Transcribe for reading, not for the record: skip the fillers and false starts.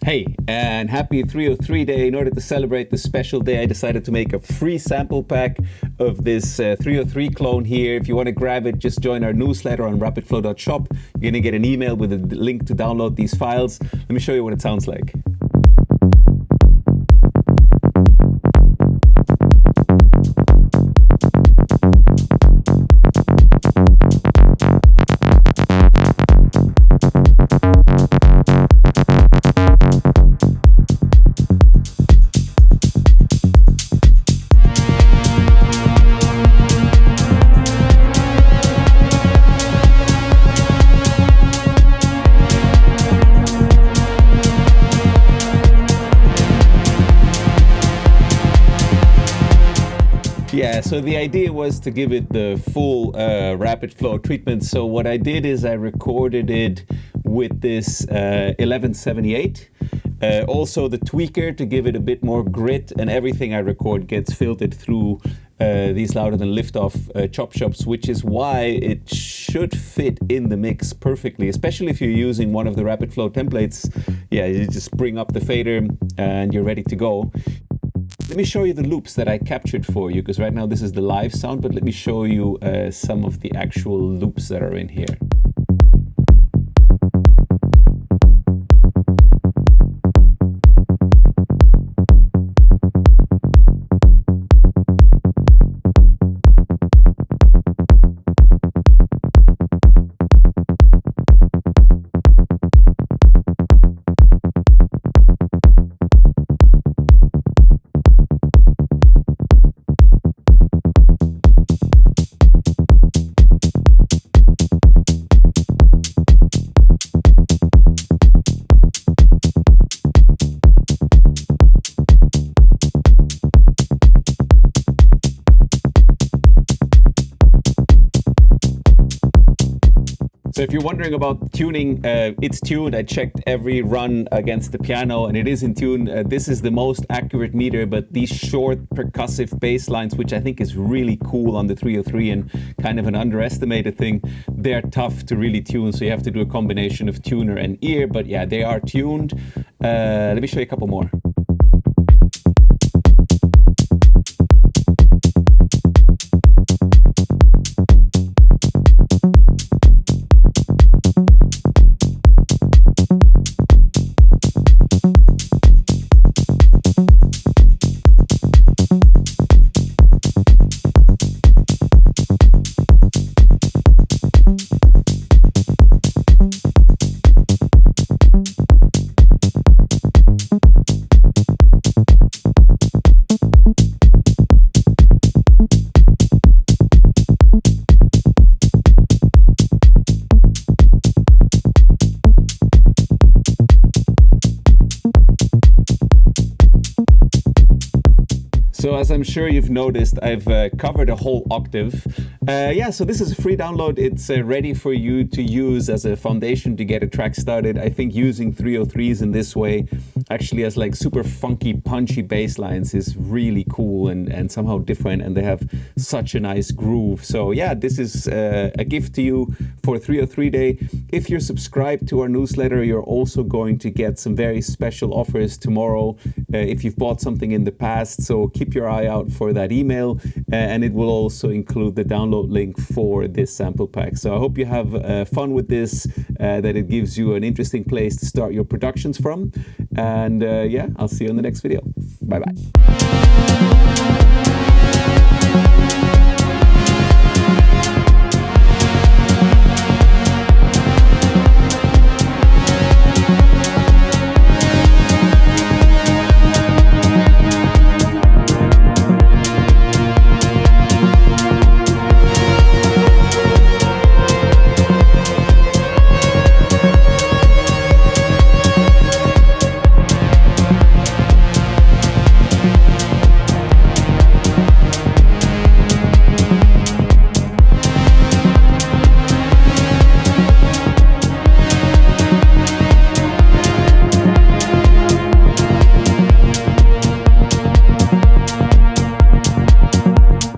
Hey, and happy 303 day. In order to celebrate this special day, I decided to make a free sample pack of this 303 clone here. If you want to grab it, just join our newsletter on rapidflow.shop. You're going to get an email with a link to download these files. Let me show you what it sounds like. Yeah, so the idea was to give it the full rapid flow treatment. So what I did is I recorded it with this 1178. Also the tweaker to give it a bit more grit, and everything I record gets filtered through these Louder Than Liftoff chop shops, which is why it should fit in the mix perfectly, especially if you're using one of the rapid flow templates. Yeah, you just bring up the fader and you're ready to go. Let me show you the loops that I captured for you, because right now this is the live sound, but let me show you some of the actual loops that are in here. So if you're wondering about tuning, it's tuned. I checked every run against the piano and it is in tune. This is the most accurate meter, but these short percussive bass lines, which I think is really cool on the 303 and kind of an underestimated thing, they're tough to really tune. So you have to do a combination of tuner and ear, but yeah, they are tuned. Let me show you a couple more. So as I'm sure you've noticed, I've covered a whole octave. Yeah, so this is a free download. It's ready for you to use as a foundation to get a track started. I think using 303s in this way, actually as like super funky, punchy bass lines, is really cool and somehow different, and they have such a nice groove. So yeah, this is a gift to you for 303 day. If you're subscribed to our newsletter, you're also going to get some very special offers tomorrow if you've bought something in the past. So keep your eye out for that email, and it will also include the download link for this sample pack. So I hope you have fun with this, that it gives you an interesting place to start your productions from. And yeah, I'll see you in the next video. Bye bye.